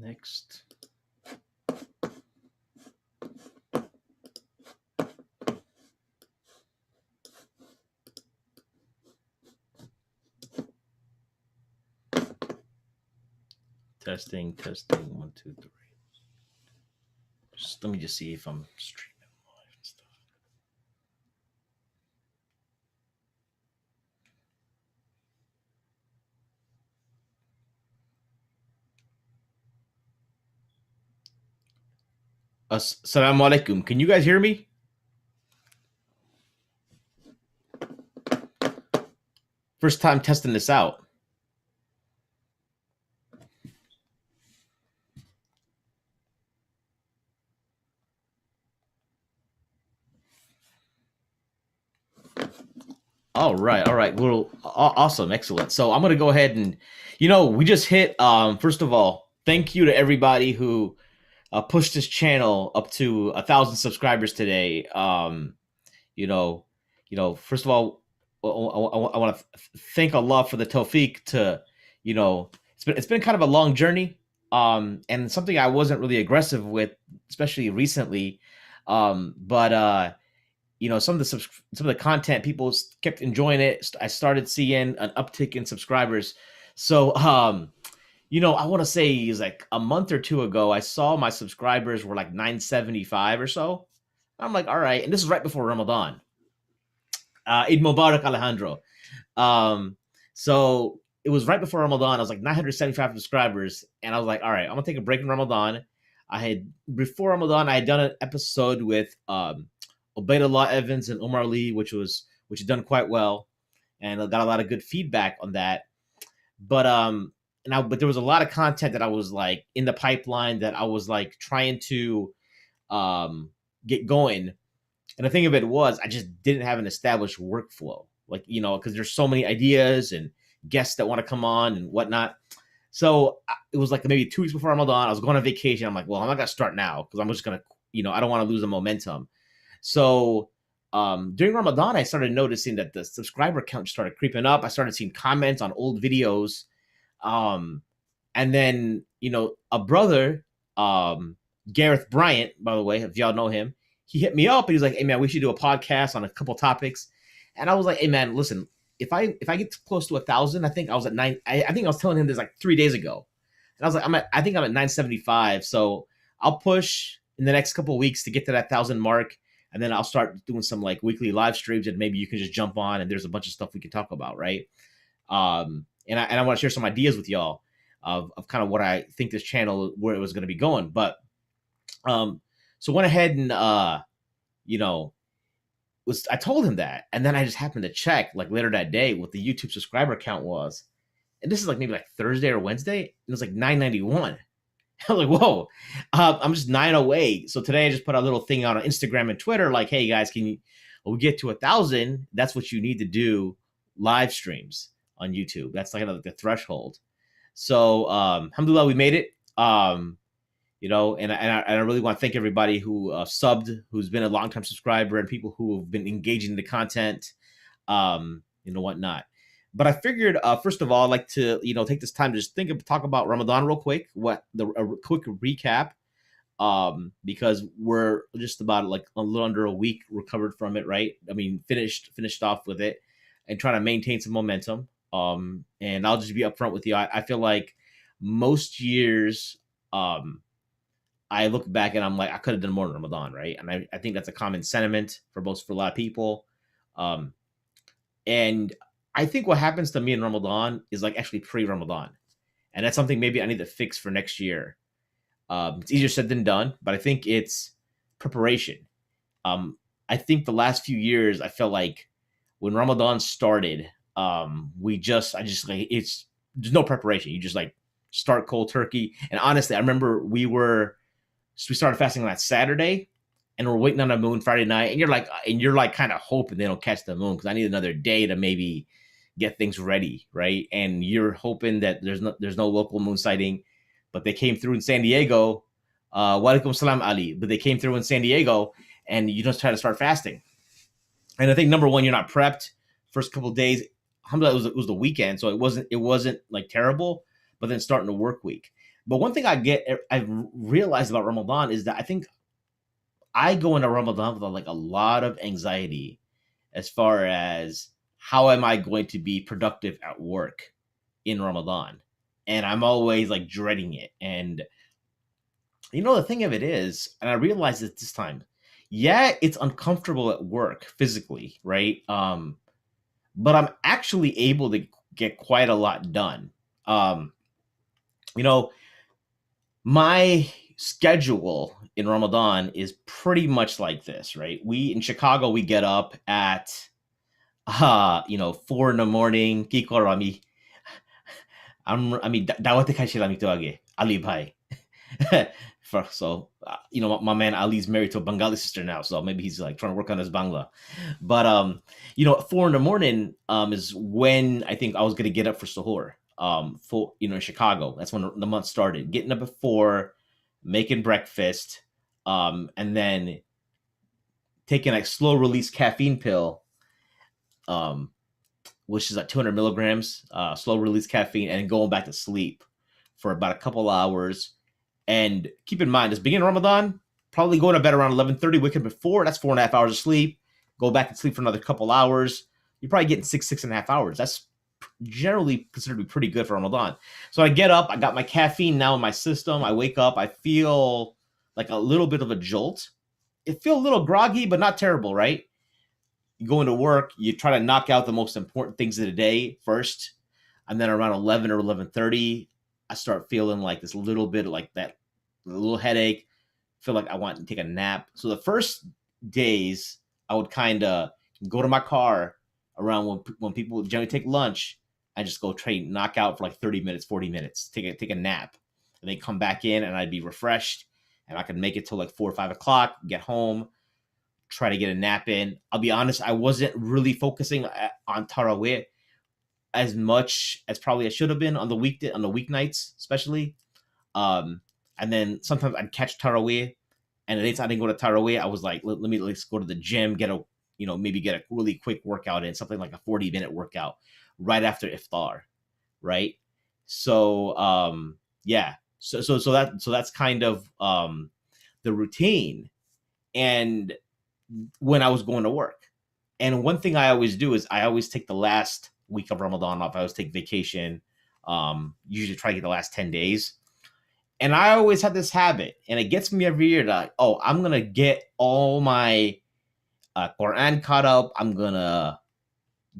Next. Testing. 1, 2, 3. Let me just see if I'm streaming live and stuff. Assalamu alaikum. Can you guys hear me? First time testing this out. All right. Well, awesome, excellent. So I'm gonna go ahead and, we just hit. First of all, thank you to everybody who pushed this channel up to 1,000 subscribers today. First of all, I want to thank Allah for the tawfiq to, it's been kind of a long journey, and something I wasn't really aggressive with, especially recently, but some of the content people kept enjoying it. I started seeing an uptick in subscribers. So I want to say is like a month or two ago, I saw my subscribers were like 975 or so. I'm like, all right, and this is right before Ramadan. Eid Mubarak, Alejandro. So it was right before Ramadan. I was like 975 subscribers, and I was like, all right, I'm gonna take a break in Ramadan. Before Ramadan, I had done an episode with Ubaidullah Evans and Omar Lee, which had done quite well, and I got a lot of good feedback on that. But but there was a lot of content that I was like in the pipeline that I was like trying to get going. And the thing of it was, I just didn't have an established workflow, like, because there's so many ideas and guests that want to come on and whatnot. So it was like maybe 2 weeks before Ramadan, I was going on vacation. I'm like, well, I'm not going to start now because I'm just going to, I don't want to lose the momentum. So during Ramadan, I started noticing that the subscriber count started creeping up. I started seeing comments on old videos. And then, a brother, Gareth Bryant, by the way, if y'all know him, he hit me up and he's like, hey man, we should do a podcast on a couple topics. And I was like, hey man, listen, if I get close to 1,000, I think I was at 9. I think I was telling him this like 3 days ago. And I was like, I think I'm at 975. So I'll push in the next couple of weeks to get to that 1,000 mark. And then I'll start doing some like weekly live streams, and maybe you can just jump on and there's a bunch of stuff we can talk about. Right. And I want to share some ideas with y'all of kind of what I think this channel, where it was going to be going. But, so went ahead and, I told him that. And then I just happened to check like later that day what the YouTube subscriber count was. And this is like maybe like Thursday or Wednesday. And it was like 991. I was like, whoa, I'm just 908. So today I just put a little thing out on Instagram and Twitter, like, hey guys, when we get to 1,000, that's what you need to do, live streams on YouTube. That's like the threshold. So alhamdulillah, we made it. And I really want to thank everybody who subbed, who's been a long-time subscriber, and people who have been engaging in the content, whatnot. But I figured, first of all, I'd like to, take this time to just talk about Ramadan real quick, a quick recap, because we're just about like a little under a week recovered from it, right? I mean, finished off with it and trying to maintain some momentum. And I'll just be upfront with you. I feel like most years, I look back and I'm like, I could have done more in Ramadan, right? And I think that's a common sentiment for a lot of people. And I think what happens to me in Ramadan is like actually pre-Ramadan. And that's something maybe I need to fix for next year. It's easier said than done, but I think it's preparation. I think the last few years, I felt like when Ramadan started, there's no preparation. You just like start cold turkey. And honestly, I remember we started fasting on that Saturday, and we're waiting on the moon Friday night. And you're like kind of hoping they don't catch the moon because I need another day to maybe get things ready, right? And you're hoping that there's no local moon sighting, but they came through in San Diego. Walaikum salam, Ali. But they came through in San Diego, and you just try to start fasting. And I think number one, you're not prepped. First couple of days, alhamdulillah, it was the weekend, so it wasn't like terrible. But then starting the work week. But one thing I've realized about Ramadan is that I think I go into Ramadan with like a lot of anxiety as far as how am I going to be productive at work in Ramadan, and I'm always like dreading it. And the thing of it is, and I realized it this time, yeah, it's uncomfortable at work physically, right? But I'm actually able to get quite a lot done. Um, you know, my schedule in Ramadan is pretty much like this, right? We in Chicago, we get up at 4 in the morning. Kiko Rami. Dawat kai sila ito age. Ali bhai. My man Ali's married to a Bengali sister now, so maybe he's like trying to work on his Bangla. But 4 in the morning is when I think I was gonna get up for suhoor. For in Chicago, that's when the month started. Getting up at 4, making breakfast, and then taking a slow release caffeine pill, um, which is like 200 milligrams, slow release caffeine, and going back to sleep for about a couple hours. And keep in mind, this beginning of Ramadan, probably going to bed around 11:30, waking up before. That's 4.5 hours of sleep. Go back and sleep for another couple hours. You're probably getting 6.5 hours. That's generally considered to be pretty good for Ramadan. So I get up, I got my caffeine now in my system. I wake up, I feel like a little bit of a jolt. It feels a little groggy, but not terrible, right? You go into work, you try to knock out the most important things of the day first, and then around 11 or 11:30, I start feeling like this little bit of like that little headache, feel like I want to take a nap. So the first days, I would kind of go to my car around when people generally take lunch. I just go train, knock out for like 30 minutes, 40 minutes, take a nap, and then come back in, and I'd be refreshed, and I could make it till like 4 or 5 o'clock, get home, try to get a nap in. I'll be honest, I wasn't really focusing on Tarawih as much as probably I should have been on the weeknights, especially. Um, and then sometimes I'd catch Tarawih, and the days I didn't go to Tarawih, I was like, let me let's go to the gym, maybe get a really quick workout in, something like a 40-minute workout right after iftar, right? So yeah, so that's kind of the routine. And when I was going to work. And one thing I always do is I always take the last week of Ramadan off. I always take vacation. Usually try to get the last 10 days. And I always have this habit, and it gets me every year that, I'm going to get all my Quran caught up. I'm going to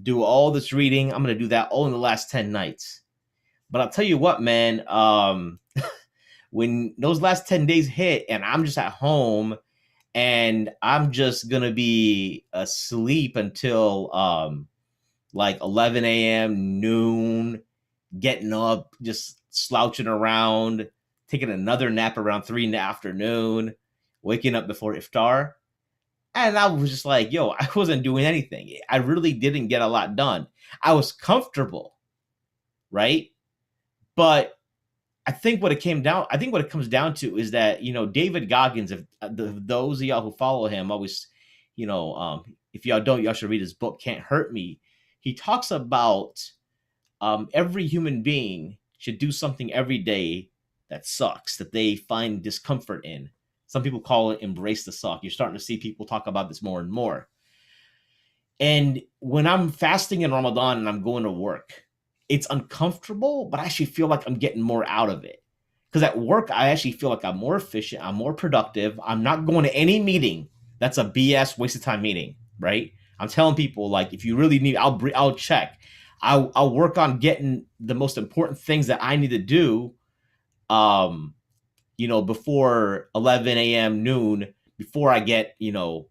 do all this reading. I'm going to do that all in the last 10 nights. But I'll tell you what, man, when those last 10 days hit and I'm just at home and I'm just gonna be asleep until like 11 a.m., noon, getting up, just slouching around, taking another nap around 3 in the afternoon, waking up before iftar. And I was just like, I wasn't doing anything. I really didn't get a lot done. I was comfortable, right? But I think what it comes down to is that, David Goggins, if those of y'all who follow him always, if y'all don't, y'all should read his book, Can't Hurt Me. He talks about every human being should do something every day that sucks, that they find discomfort in. Some people call it embrace the suck. You're starting to see people talk about this more and more. And when I'm fasting in Ramadan and I'm going to work, it's uncomfortable, but I actually feel like I'm getting more out of it. Because at work, I actually feel like I'm more efficient, I'm more productive. I'm not going to any meeting that's a BS waste of time meeting, right? I'm telling people, like, if you really need, I'll check. I'll work on getting the most important things that I need to do, before 11 a.m., noon, before I get, before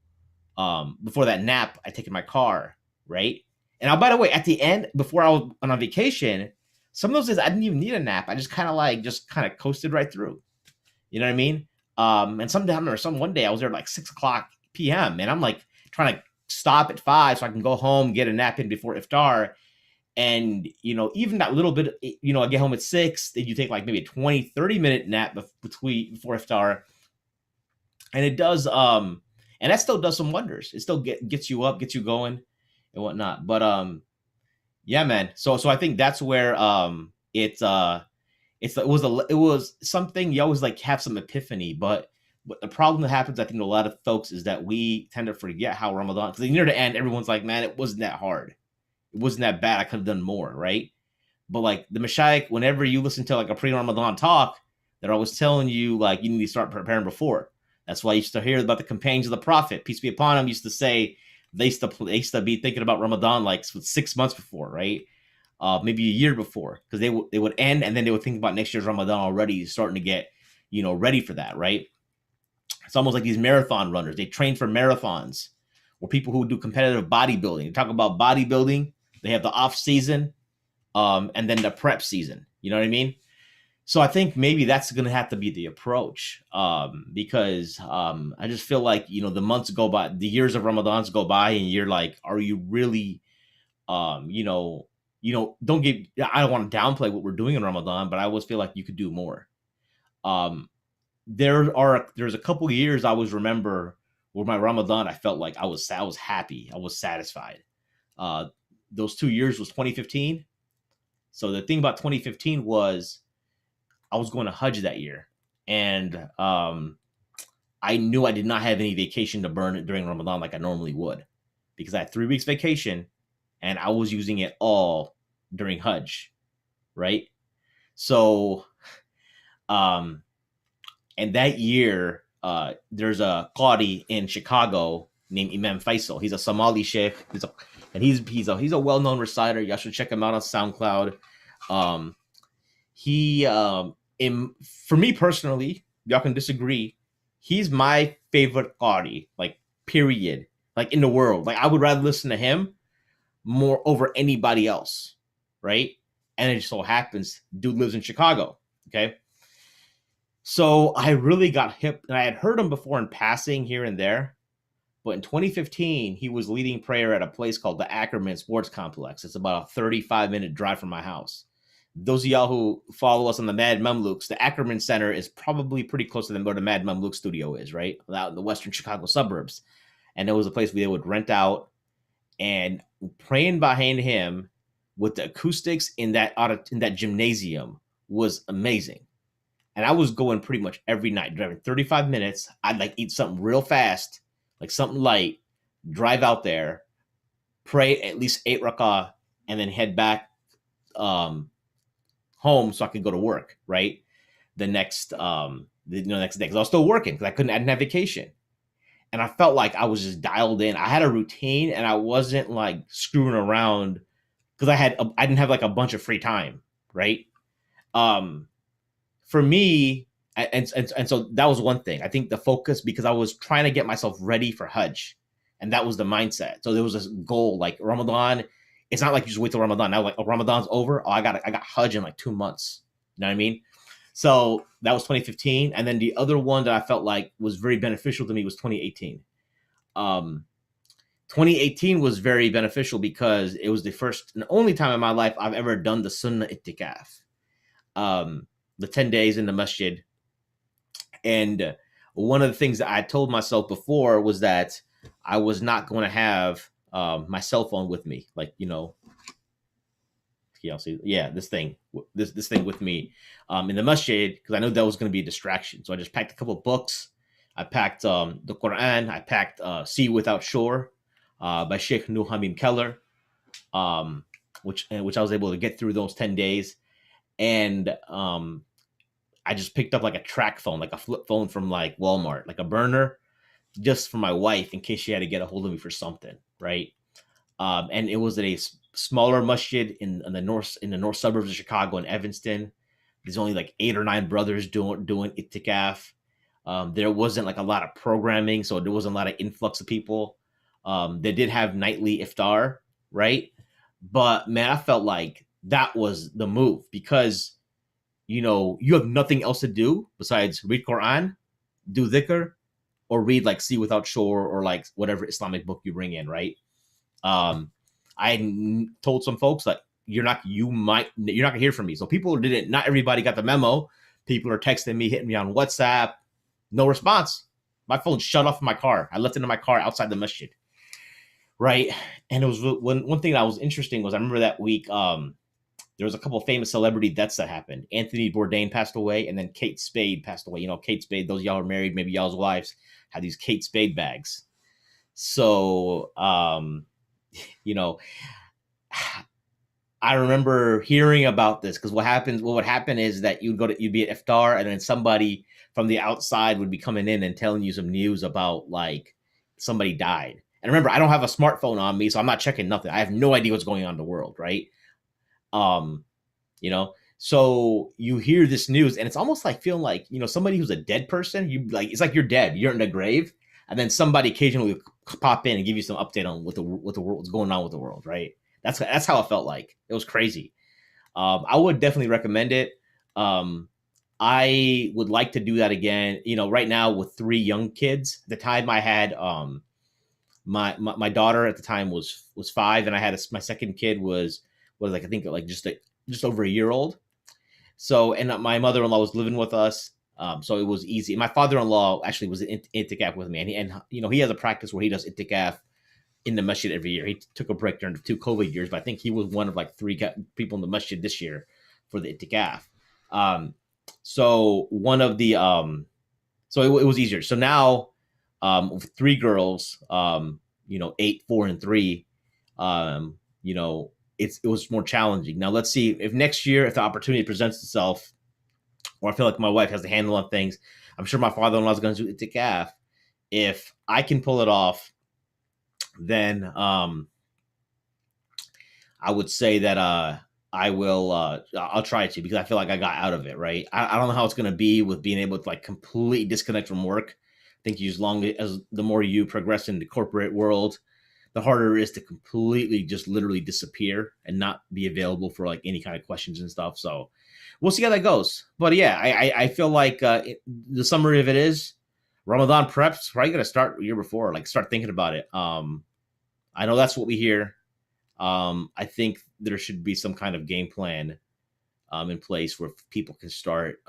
that nap I take in my car, right? And by the way, at the end, before I was on vacation, some of those days I didn't even need a nap. I just kind of coasted right through. You know what I mean? And one day I was there like 6 o'clock p.m. and I'm like trying to stop at 5 so I can go home, get a nap in before iftar. And, even that little bit, I get home at 6, then you take like maybe a 20, 30-minute nap before iftar. And it does, and that still does some wonders. It still gets you up, gets you going and whatnot. But yeah, man. So I think that's where It was something you always like have some epiphany, but the problem that happens, I think, to a lot of folks is that we tend to forget how Ramadan, because near the end, everyone's like, man, it wasn't that hard. It wasn't that bad. I could have done more, right? But like the Mashaykh, whenever you listen to like a pre-Ramadan talk, they're always telling you like you need to start preparing before. That's why I used to hear about the companions of the Prophet, peace be upon him, used to say they used to be thinking about Ramadan like 6 months before, right? Maybe a year before, because they would end and then they would think about next year's Ramadan already, starting to get ready for that, right? It's almost like these marathon runners. They train for marathons, or people who do competitive bodybuilding. You talk about bodybuilding, they have the off season, and then the prep season. You know what I mean? So I think maybe that's going to have to be the approach, because I just feel like the months go by, the years of Ramadans go by, and you're like, are you really, um, you know, don't get. I don't want to downplay what we're doing in Ramadan, but I always feel like you could do more. Um, there's a couple years I always remember where my Ramadan I felt like I was happy, I was satisfied. Uh, those 2 years was 2015. So the thing about 2015 was I was going to Hajj that year, and I knew I did not have any vacation to burn it during Ramadan like I normally would, because I had 3 weeks vacation, and I was using it all during Hajj, right? So, um, and that year, there's a Qadi in Chicago named Imam Faisal. He's a Somali sheikh. He's a well-known reciter. Y'all should check him out on SoundCloud. Um, he for me personally, y'all can disagree. He's my favorite Qadi, like period, like in the world. Like I would rather listen to him more over anybody else, right? And it just so happens, dude lives in Chicago. Okay, so I really got hip, and I had heard him before in passing here and there. But in 2015, he was leading prayer at a place called the Ackerman Sports Complex. It's about a 35-minute drive from my house. Those of y'all who follow us on the Mad Mamluks, the Ackerman Center is probably pretty close to them where the Mad Mamluk studio is, right? Out in the western Chicago suburbs. And it was a place where they would rent out, and praying behind him with the acoustics in that gymnasium was amazing. And I was going pretty much every night, driving 35 minutes. I'd like eat something real fast, like something light, drive out there, pray at least 8 rakah, and then head back home so I could go to work, right? The next day, because I was still working because I didn't have vacation. And I felt like I was just dialed in. I had a routine, and I wasn't like screwing around because I didn't have like a bunch of free time, right? Um, for me, and so that was one thing. I think the focus, because I was trying to get myself ready for Hajj, and that was the mindset. So there was this goal, like Ramadan. It's not like you just wait till Ramadan. Now, like, oh, Ramadan's over. Oh, I got Hajj in like 2 months. You know what I mean? So that was 2015, and then the other one that I felt like was very beneficial to me was 2018. Um, 2018 was very beneficial because it was the first and only time in my life I've ever done the Sunnah Ittikaf, um, the 10 days in the masjid. And one of the things that I told myself before was that I was not going to have my cell phone with me, like see, yeah, this thing with me in the masjid, because I knew that was going to be a distraction. So I just packed a couple of books. I packed the Quran. I packed "Sea Without Shore" by Sheikh Nuh Hamim Keller, which I was able to get through those 10 days. And I just picked up like a track phone, like a flip phone from like Walmart, like a burner, just for my wife in case she had to get a hold of me for something, right? And it was at a smaller masjid in the north suburbs of Chicago, in Evanston. There's only like 8 or 9 brothers doing itikaf. There wasn't like a lot of programming, so there wasn't a lot of influx of people. They did have nightly iftar, right? But man, I felt like that was the move, because you have nothing else to do besides read Quran, do dhikr, or read like Sea Without Shore, or like whatever Islamic book you bring in, right? I told some folks like you're not gonna hear from me. So people didn't. Not everybody got the memo. People are texting me, hitting me on WhatsApp. No response. My phone shut off in my car. I left it in my car outside the masjid, right? And it was one thing that was interesting was I remember that week. there was a couple of famous celebrity deaths that happened. Anthony Bourdain passed away, and then Kate Spade passed away. You know, Kate Spade, those y'all are married, maybe y'all's wives had these Kate Spade bags. So, you know, I remember hearing about this because what would happen is that you'd be at iftar, and then somebody from the outside would be coming in and telling you some news about like somebody died. And remember, I don't have a smartphone on me, so I'm not checking nothing. I have no idea what's going on in the world, right? Um, you know, so you hear this news, and it's almost like feeling like, you know, somebody who's a dead person. You like, it's like you're dead, you're in the grave, and then somebody occasionally pop in and give you some update on what the world, what's going on with the world, right? That's how it felt like. It was crazy. I would definitely recommend it. I would like to do that again. You know, right now with 3 young kids. At the time I had my daughter at the time was 5, and I had my second kid was like, I think like just over a year old. So, and my mother-in-law was living with us. So it was easy. My father-in-law actually was in itikaf with me, and you know, he has a practice where he does itikaf in the masjid every year. He took a break during the 2 COVID years, but I think he was one of like 3 people in the masjid this year for the itikaf. So one of the so it was easier. So now with 3 girls, you know, 8, 4, and 3, you know, it was more challenging. Now let's see if next year, if the opportunity presents itself, or I feel like my wife has the handle on things, I'm sure my father-in-law is going to do itikaf. If I can pull it off, then I would say that I will I'll try to, because I feel like I got out of it, right? I don't know how it's going to be with being able to like completely disconnect from work. I think as long as the more you progress in the corporate world, the harder it is to completely just literally disappear and not be available for like any kind of questions and stuff. So we'll see how that goes. But yeah, I feel like the summary of it is Ramadan preps. Probably got to start the year before, like start thinking about it. I know that's what we hear. I think there should be some kind of game plan in place where people can start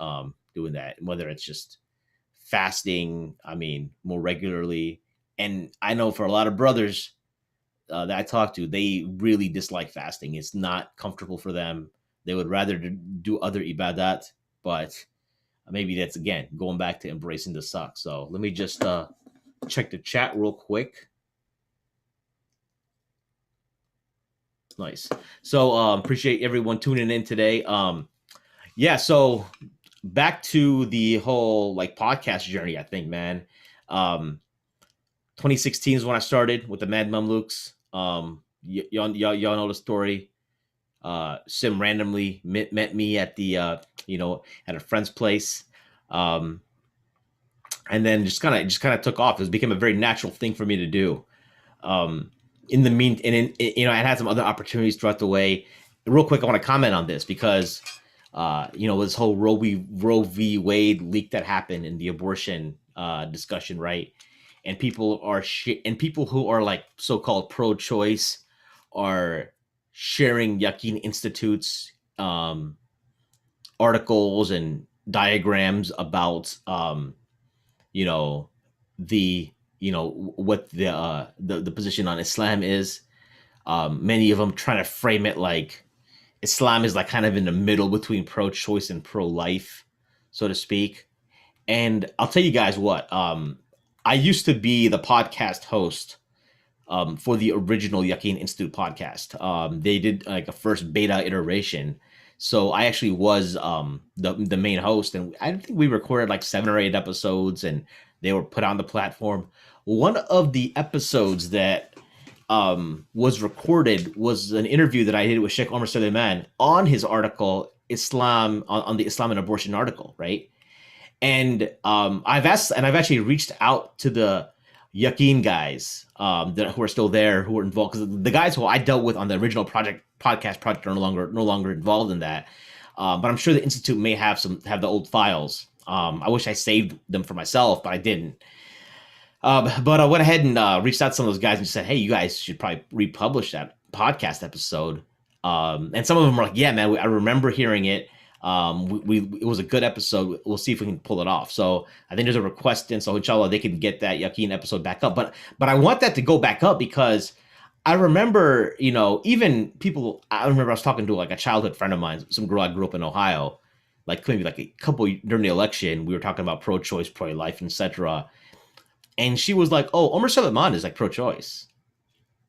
doing that, whether it's just fasting, I mean, more regularly. And I know for a lot of brothers that I talk to, they really dislike fasting. It's not comfortable for them. They would rather do other ibadat, but maybe that's, again, going back to embracing the suck. So let me just check the chat real quick. Nice. So appreciate everyone tuning in today. Yeah, so back to the whole like podcast journey, I think, man. 2016 is when I started with the Mad Mamluks. Y'all know the story. Sim randomly met me at the you know, at a friend's place. And then just kind of took off. It became a very natural thing for me to do. In the mean, and in, you know, I had some other opportunities throughout the way. Real quick, I want to comment on this because, you know, this whole Roe v. Wade leak that happened in the abortion discussion, right? And people and people who are like so-called pro-choice are sharing Yaqeen Institute's articles and diagrams about, you know, what the position on Islam is. Many of them trying to frame it like Islam is like kind of in the middle between pro-choice and pro-life, so to speak. And I'll tell you guys what, I used to be the podcast host for the original Yaqeen Institute podcast. They did like a first beta iteration. So I actually was the main host, and I think we recorded like 7 or 8 episodes, and they were put on the platform. One of the episodes that was recorded was an interview that I did with Sheikh Omar Suleiman on his article, Islam, on the Islam and abortion article, right? And I've actually reached out to the Yaqeen guys who are still there, who were involved, because the guys who I dealt with on the original podcast project are no longer involved in that. But I'm sure the Institute may have the old files. I wish I saved them for myself, but I didn't. But I went ahead and reached out to some of those guys and said, hey, you guys should probably republish that podcast episode. And some of them were like, yeah, man, I remember hearing it. It was a good episode. We'll see if we can pull it off. So I think there's a request in, so inshallah they can get that Yaqeen episode back up. But I want that to go back up because I remember, even people. I remember I was talking to like a childhood friend of mine, some girl I grew up in Ohio, like maybe like a couple during the election. We were talking about pro-choice, pro-life, etc. And she was like, "Oh, Omar Suleiman is like pro-choice,"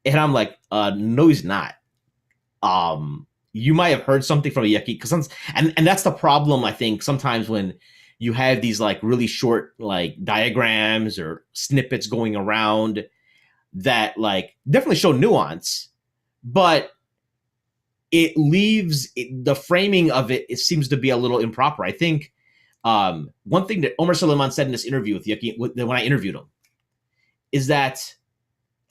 and I'm like, "No, he's not." You might have heard something from a Yaki because and that's the problem. I think sometimes when you have these like really short like diagrams or snippets going around that like definitely show nuance, but the framing of it seems to be a little improper. I think one thing that Omar Suleiman said in this interview with Yaki when I interviewed him is that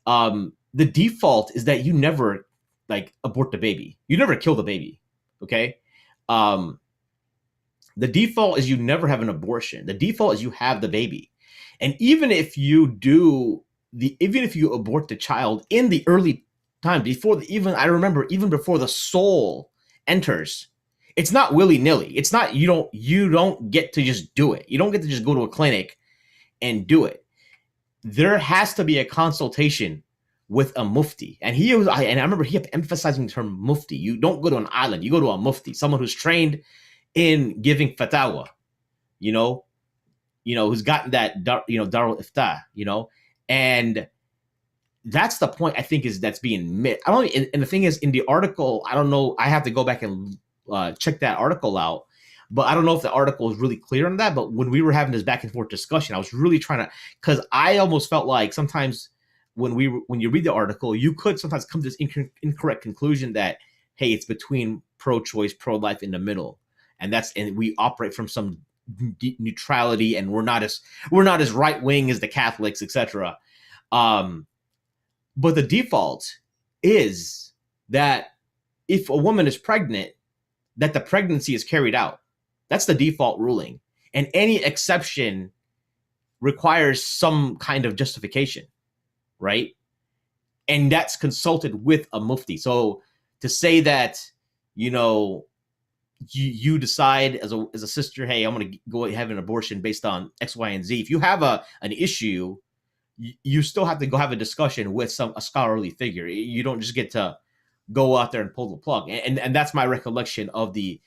the default is that you never like abort the baby. You never kill the baby. Okay. Um, the default is you never have an abortion. The default is you have the baby. And even if you abort the child in the early time I remember even before the soul enters, it's not willy nilly. It's not, you don't get to just do it. You don't get to just go to a clinic and do it. There has to be a consultation with a mufti. And I remember he kept emphasizing the term mufti. You don't go to an island, you go to a mufti, someone who's trained in giving fatwa, you know, who's gotten that, Darul Iftah, and that's the point I think is that's being missed. I don't, and the thing is, in the article, I don't know, I have to go back and check that article out, but I don't know if the article is really clear on that. But when we were having this back and forth discussion, I was really trying to, because I almost felt like sometimes when you read the article, you could sometimes come to this incorrect conclusion that, hey, it's between pro-choice, pro-life in the middle, and we operate from some neutrality, and we're not as right wing as the Catholics, etc. But the default is that if a woman is pregnant, that the pregnancy is carried out. That's the default ruling. And any exception requires some kind of justification, right? And that's consulted with a mufti. So to say that, you decide as a sister, hey, I'm going to go have an abortion based on X, Y, and Z. If you have an issue, you still have to go have a discussion with a scholarly figure. You don't just get to go out there and pull the plug. And that's my recollection of the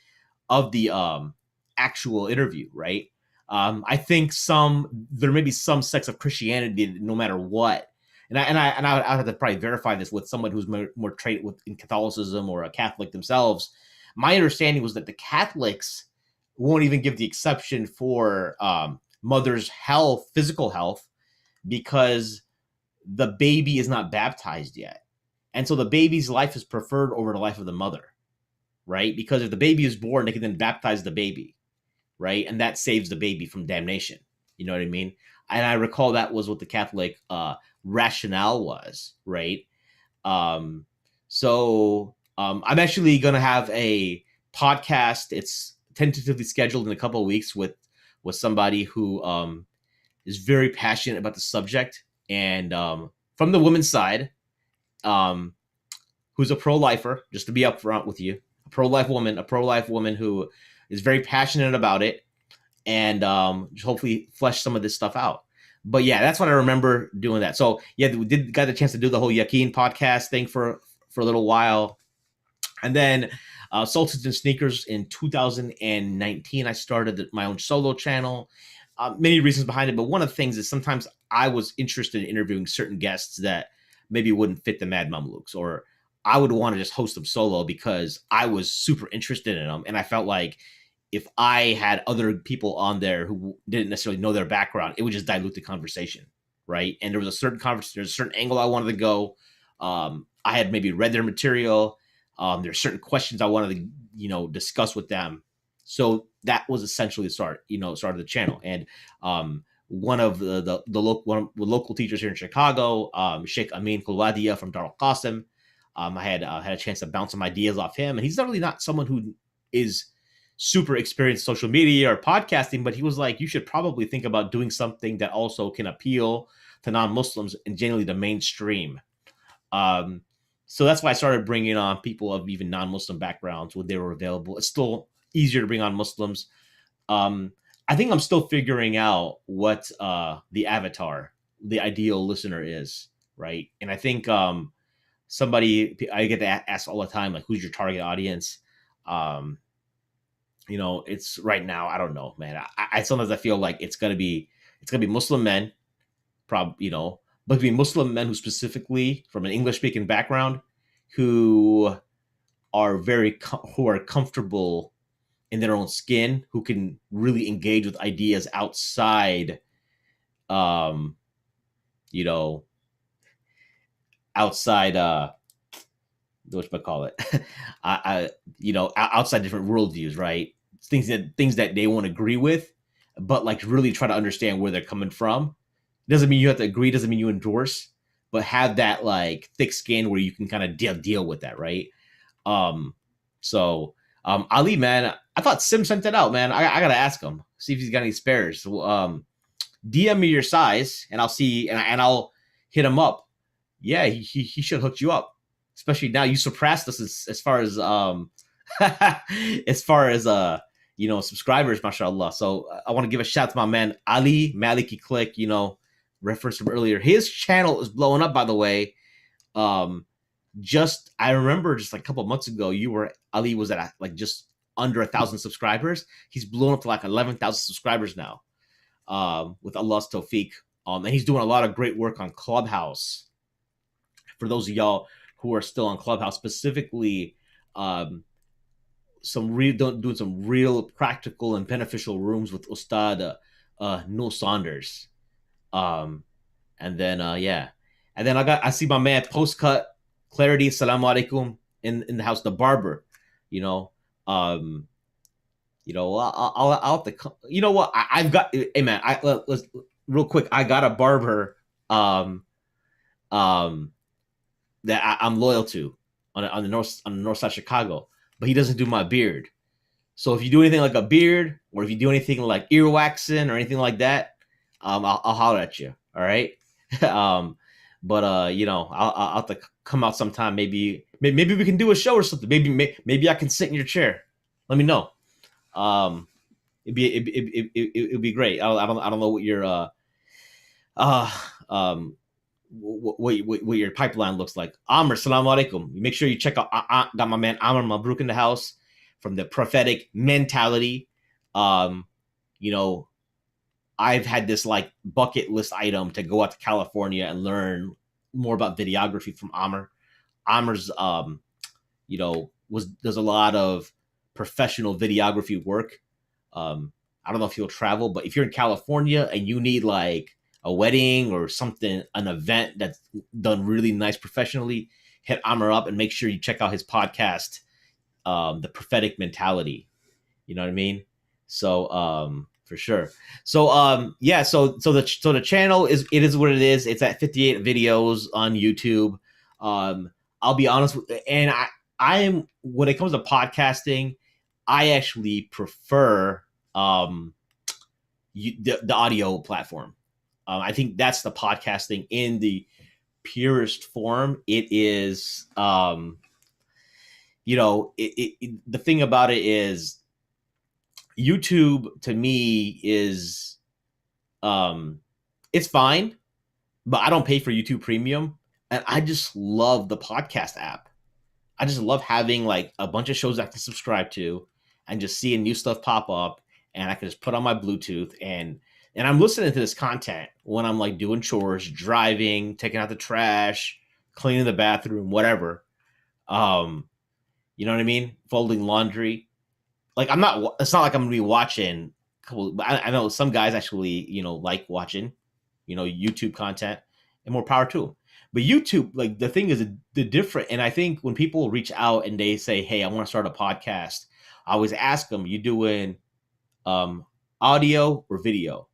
actual interview, right? I think there may be some sects of Christianity, no matter what, and I have to probably verify this with someone who's more trained in Catholicism or a Catholic themselves. My understanding was that the Catholics won't even give the exception for mother's health, physical health, because the baby is not baptized yet. And so the baby's life is preferred over the life of the mother, right? Because if the baby is born, they can then baptize the baby, right? And that saves the baby from damnation. You know what I mean? And I recall that was what the Catholic rationale was, right? I'm actually going to have a podcast. It's tentatively scheduled in a couple of weeks with somebody who is very passionate about the subject, and from the woman's side, who's a pro-lifer, just to be upfront with you, a pro-life woman who is very passionate about it, and hopefully flesh some of this stuff out. But yeah, that's when I remember doing that. So yeah, we got the chance to do the whole Yakin podcast thing for a little while. And then Sultans and Sneakers in 2019, I started my own solo channel. Many reasons behind it, but one of the things is sometimes I was interested in interviewing certain guests that maybe wouldn't fit the Mad Mamluks, or I would want to just host them solo because I was super interested in them. And I felt like if I had other people on there who didn't necessarily know their background, it would just dilute the conversation, right? And there was a certain conversation, there's a certain angle I wanted to go. I had maybe read their material. There's certain questions I wanted to, discuss with them. So that was essentially the start of the channel. And one of the local teachers here in Chicago, Sheikh Amin Kulwadia from Darul Qasim, I had a chance to bounce some ideas off him. And he's not really not someone who is super experienced social media or podcasting, but he was like, you should probably think about doing something that also can appeal to non-Muslims and generally the mainstream. So that's why I started bringing on people of even non-Muslim backgrounds when they were available. It's still easier to bring on Muslims. I think I'm still figuring out what the avatar, the ideal listener is, right? And I think somebody I get asked all the time, like, who's your target audience? Um, it's right now. I don't know, man. I sometimes I feel like it's gonna be Muslim men, but to be Muslim men who specifically from an English speaking background, who are who are comfortable in their own skin, who can really engage with ideas outside, um, you know, outside what you call it, outside different worldviews, right? Things that they won't agree with, but like really try to understand where they're coming from. Doesn't mean you have to agree. Doesn't mean you endorse, but have that like thick skin where you can kind of deal with that, right? Um, so Ali, man, I thought Sim sent it out, man. I gotta ask him, see if he's got any spares. So, DM me your size, and I'll see, and I'll hit him up. Yeah, he should hook you up, especially now you surpassed us as far as as far as subscribers, mashallah. So I want to give a shout to my man Ali Maliki Click. Referenced him earlier. His channel is blowing up, by the way. Just I remember just like a couple of months ago, Ali was at like just under 1,000 subscribers. He's blown up to like 11,000 subscribers now, with Allah's tawfiq. And he's doing a lot of great work on Clubhouse. For those of y'all who are still on Clubhouse, specifically, doing some real practical and beneficial rooms with Ustad Noel Saunders. And then and then I see my man Postcut Clarity, Assalamu alaikum, in the house, the barber. I'll have to. You know what? I've got. Hey man, let's real quick. I got a barber that I'm loyal to on the north side of Chicago, but he doesn't do my beard. So if you do anything like a beard, or if you do anything like ear waxing or anything like that, I'll holler at you. All right. But I'll have to come out sometime. Maybe we can do a show or something. Maybe I can sit in your chair. Let me know. It'd be great. I don't know what your what your pipeline looks like. Amr, salam alaikum. Make sure you check out. Got my man Amr Mabruk in the house from the prophetic mentality. I've had this like bucket list item to go out to California and learn more about videography from Amr. Amr's does a lot of professional videography work. I don't know if he'll travel, but if you're in California and you need like a wedding or something, an event that's done really nice professionally, hit Amr up and make sure you check out his podcast, The Prophetic Mentality. You know what I mean? So for sure. So so the channel is what it is. It's at 58 videos on YouTube. I'll be honest with, and I am, when it comes to podcasting, I actually prefer the audio platform. I think that's the podcasting in the purest form. It is, the thing about it is, YouTube to me is, it's fine, but I don't pay for YouTube Premium, and I just love the podcast app. I just love having like a bunch of shows I can subscribe to, and just seeing new stuff pop up, and I can just put on my Bluetooth and I'm listening to this content when I'm like doing chores, driving, taking out the trash, cleaning the bathroom, whatever. You know what I mean? Folding laundry. Like it's not like I'm gonna be watching. I know some guys actually, like watching, YouTube content, and more power to them. But YouTube, like the thing is the different. And I think when people reach out and they say, "Hey, I want to start a podcast," I always ask them, "You doing audio or video?"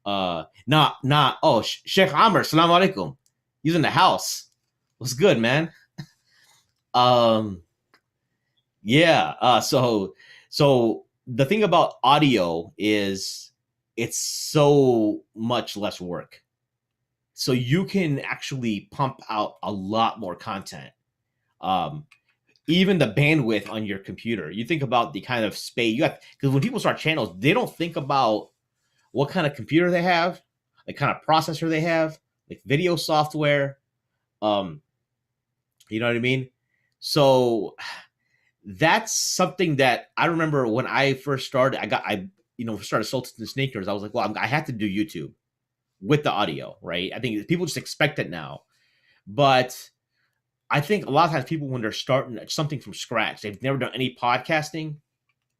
Not. Oh, Sheikh Amr, salam alaikum. He's in the house. What's good, man? Yeah. So the thing about audio is it's so much less work. So you can actually pump out a lot more content. Even the bandwidth on your computer. You think about the kind of space you have, because when people start channels, they don't think about what kind of computer they have, the kind of processor they have, like video software. You know what I mean? So that's something that I remember when I first started. Started Sultans and Sneakers. I was like, well, I have to do YouTube with the audio, right? I think people just expect it now, but I think a lot of times people, when they're starting something from scratch, they've never done any podcasting.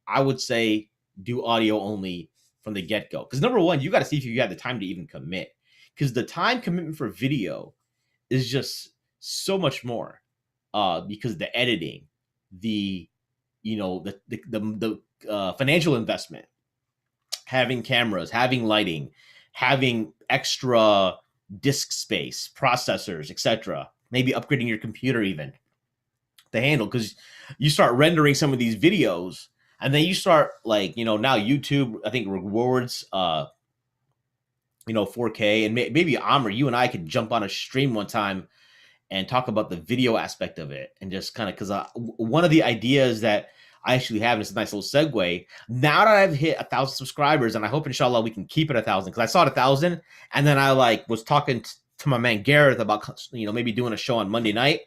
I would say do audio only from the get go. Because number one, you got to see if you have the time to even commit. Because the time commitment for video is just so much more. Because the editing, the financial investment, having cameras, having lighting, having extra disk space, processors, etc. Maybe upgrading your computer even to handle, because you start rendering some of these videos, and then you start, like, now YouTube, I think, rewards 4K, and maybe Amr, you and I could jump on a stream one time and talk about the video aspect of it, and just kind of, because one of the ideas that I actually have, and it's a nice little segue. Now that I've hit 1,000 subscribers, and I hope inshallah we can keep it 1,000, because I saw it 1,000, and then I was talking to my man Gareth about maybe doing a show on Monday night,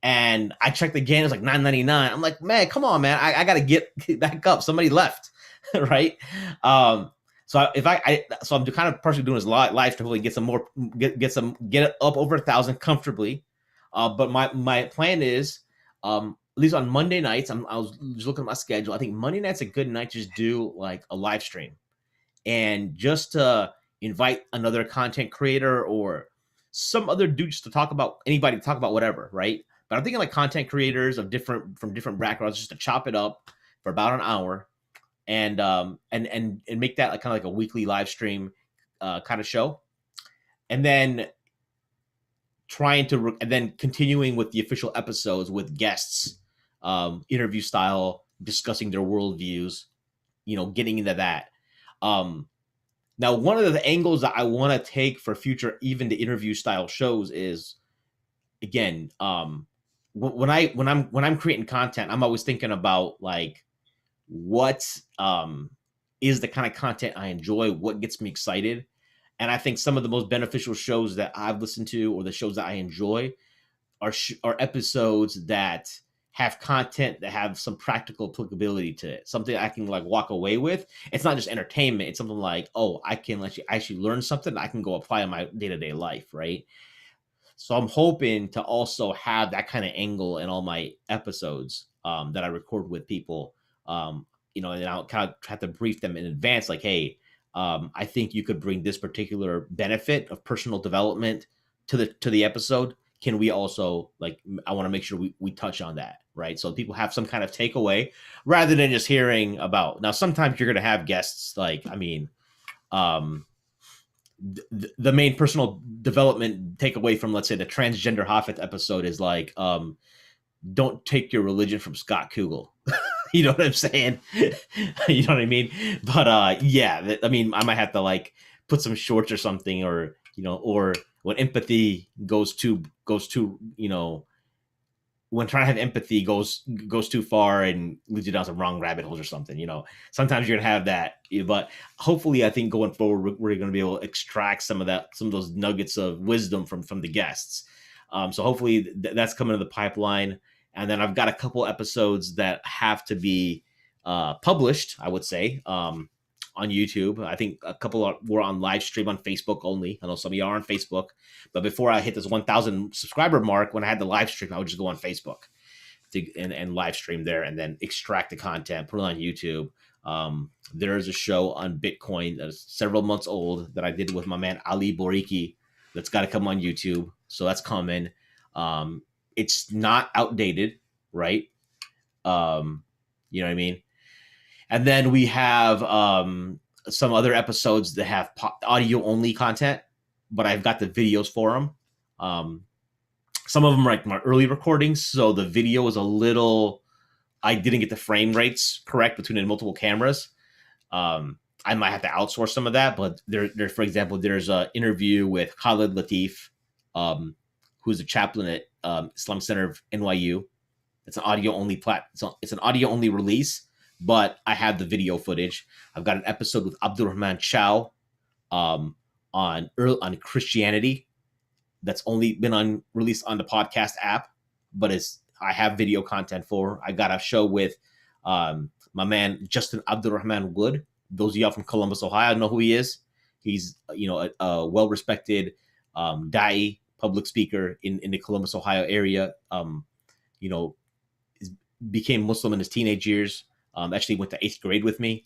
and I checked again, it was like $9.99. I'm like, man, come on, man, I gotta get back up. Somebody left, right? So I'm kind of partially doing this live to hopefully get some more, get it up over 1,000 comfortably. But my plan is, at least on Monday nights, I was just looking at my schedule. I think Monday night's a good night to just do like a live stream, and just to invite another content creator or some other dudes to talk about, anybody to talk about whatever, right? But I'm thinking like content creators from different backgrounds, just to chop it up for about an hour, and make that like kind of like a weekly live stream kind of show, and then and then continuing with the official episodes with guests, interview style, discussing their worldviews, getting into that. Now, one of the angles that I want to take for future, even the interview style shows, is, again, when I'm creating content, I'm always thinking about like what is the kind of content I enjoy, what gets me excited. And I think some of the most beneficial shows that I've listened to, or the shows that I enjoy, are episodes that have content that have some practical applicability to it, something I can like walk away with. It's not just entertainment. It's something like, oh, I can actually learn something I can go apply in my day-to-day life, right? So I'm hoping to also have that kind of angle in all my episodes that I record with people. And I'll kind of have to brief them in advance, like, hey, I think you could bring this particular benefit of personal development to the episode. Can we also, like, I want to make sure we touch on that, right? So people have some kind of takeaway rather than just hearing about. Now, sometimes you're going to have guests, like, I mean, the main personal development takeaway from, let's say, the transgender Hafid episode is like, don't take your religion from Scott Kugel. You know what I'm saying? You know what I mean? But yeah, I mean, I might have to like put some shorts or something, or or when empathy goes too, when trying to have empathy goes too far and leads you down some wrong rabbit holes or something. Sometimes you're gonna have that, but hopefully, I think going forward, we're gonna be able to extract some of those nuggets of wisdom from the guests. So hopefully that's coming to the pipeline. And then I've got a couple episodes that have to be published, I would say, on YouTube. I think a couple were on live stream on Facebook only. I know some of you are on Facebook, but before I hit this 1,000 subscriber mark, when I had the live stream, I would just go on Facebook and live stream there, and then extract the content, put it on YouTube. There is a show on Bitcoin that's several months old that I did with my man Ali Boriki that's got to come on YouTube. So that's coming. It's not outdated, right? You know what I mean? And then we have some other episodes that have audio only content, but I've got the videos for them. Some of them are like my early recordings, so the video is a little, I didn't get the frame rates correct between the multiple cameras. I might have to outsource some of that, but there, for example, there's an interview with Khalid Latif, who's a chaplain at Islamic Center of NYU. It's an audio only it's an audio only release, but I have the video footage. I've got an episode with Abdurrahman Chow on Christianity that's only been released on the podcast app. but I have video content for. I got a show with my man Justin Abdurrahman Wood. Those of y'all from Columbus, Ohio, know who he is. He's a well-respected da'i, public speaker in the Columbus, Ohio area. You know, became Muslim in his teenage years. Actually went to 8th grade with me.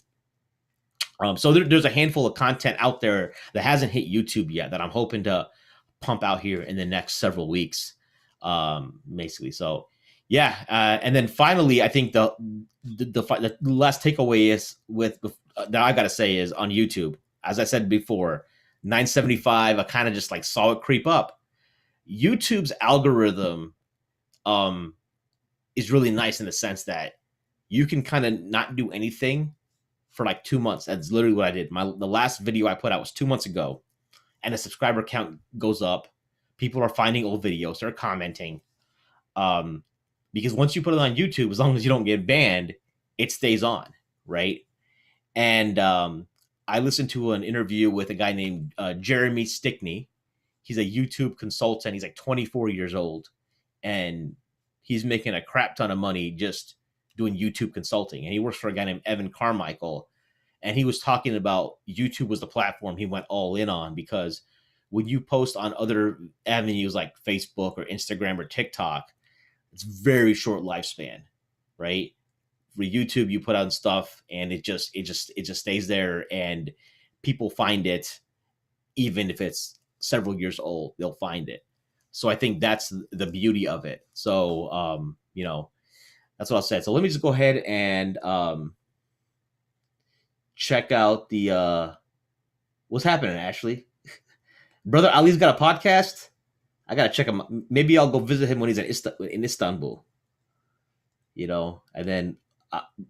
So there's a handful of content out there that hasn't hit YouTube yet that I'm hoping to pump out here in the next several weeks, basically. So yeah, and then finally, I think the last takeaway is that I gotta say is on YouTube. As I said before, 975. I kind of just like saw it creep up. YouTube's algorithm is really nice in the sense that you can kind of not do anything for like 2 months. That's literally what I did. The last video I put out was 2 months ago, and the subscriber count goes up. People are finding old videos, they're commenting. Because once you put it on YouTube, as long as you don't get banned, it stays on, right? And I listened to an interview with a guy named Jeremy Stickney. He's a YouTube consultant. He's like 24 years old, and he's making a crap ton of money just doing YouTube consulting. And he works for a guy named Evan Carmichael. And he was talking about YouTube was the platform he went all in on, because when you post on other avenues like Facebook or Instagram or TikTok, it's very short lifespan, right? For YouTube, you put out stuff and it just stays there, and people find it even if it's several years old, they'll find it. So I think that's the beauty of it. So that's what I'll say. So let me just go ahead and check out the what's happening, Ashley. Brother Ali's got a podcast. I gotta check him. Maybe I'll go visit him when he's in Istanbul. And then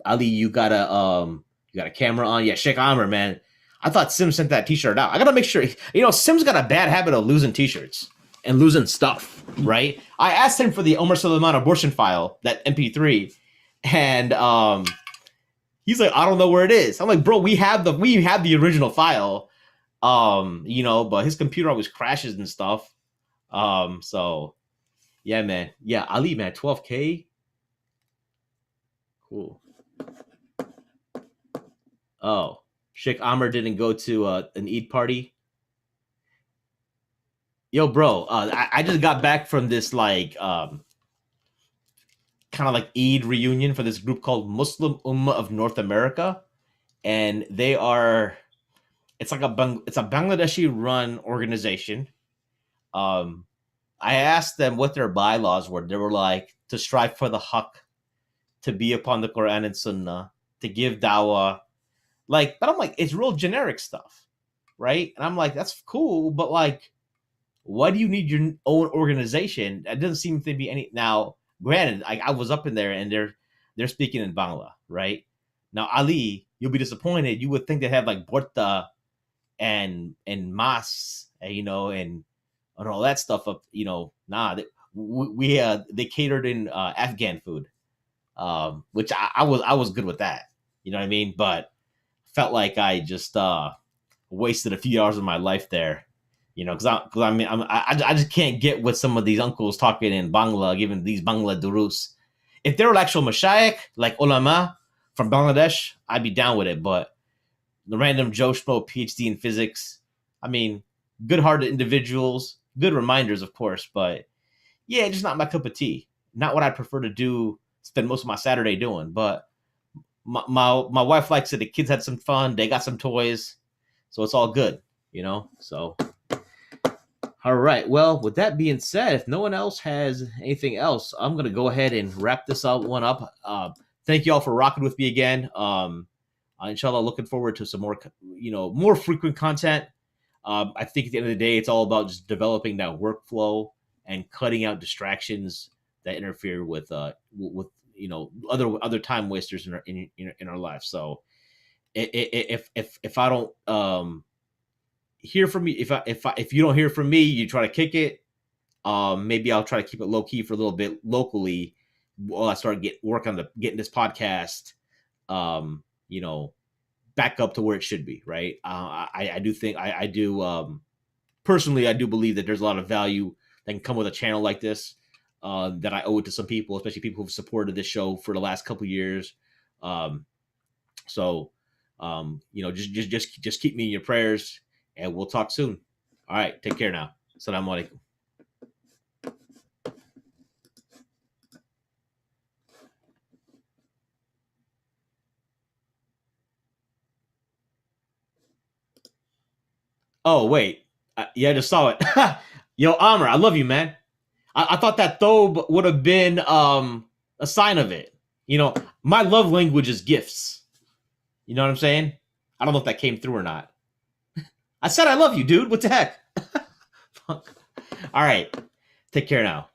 Ali, you got a camera on. Yeah, Sheikh Amr, man. I thought Sim sent that T-shirt out. I gotta make sure. Sim's got a bad habit of losing T-shirts and losing stuff, right? I asked him for the Omar Suleiman abortion file, that MP3, and he's like, I don't know where it is. I'm like, bro, we have the original file, but his computer always crashes and stuff. So yeah, man. Yeah, Ali, man, 12K. Cool. Oh, Sheikh Amr didn't go to an Eid party. Yo, bro, I just got back from this kind of like Eid reunion for this group called Muslim Ummah of North America, and it's a Bangladeshi run organization. I asked them what their bylaws were. They were like, to strive for the haqq, to be upon the Quran and Sunnah, to give dawah. But I'm like, it's real generic stuff, right? And I'm like, that's cool, but like, why do you need your own organization? That doesn't seem to be any. Now, granted, I was up in there and they're speaking in Bangla, right? Now, Ali, you'll be disappointed. You would think they have like Borta and Mas, and all that stuff up. Nah, they catered in Afghan food, which I was good with that. You know what I mean? But felt like I just wasted a few hours of my life there. Because I just can't get with some of these uncles talking in Bangla, giving these Bangla durus. If they were actual mashayikh, like ulama from Bangladesh, I'd be down with it. But the random Joe Schmo PhD in physics, good-hearted individuals, good reminders, of course, but yeah, just not my cup of tea. Not what I prefer to do, spend most of my Saturday doing. But my wife likes it. The kids had some fun. They got some toys. So it's all good, So... All right. Well, with that being said, if no one else has anything else, I'm going to go ahead and wrap this one up. Thank you all for rocking with me again. Inshallah, looking forward to some more, more frequent content. I think at the end of the day, it's all about just developing that workflow and cutting out distractions that interfere with other time wasters in our lives. So if I don't hear from me, if you don't hear from me, you try to kick it. Maybe I'll try to keep it low key for a little bit locally while I start getting this podcast, back up to where it should be. Right. I do think I do personally, I do believe that there's a lot of value that can come with a channel like this. that I owe it to some people, especially people who've supported this show for the last couple years. Um, so, just keep me in your prayers, and we'll talk soon. All right, take care now. Assalamu alaikum. Oh wait, yeah, I just saw it. Yo, Amr, I love you, man. I thought that thobe would have been a sign of it. You know, my love language is gifts. You know what I'm saying? I don't know if that came through or not. I said I love you, dude. What the heck? All right. Take care now.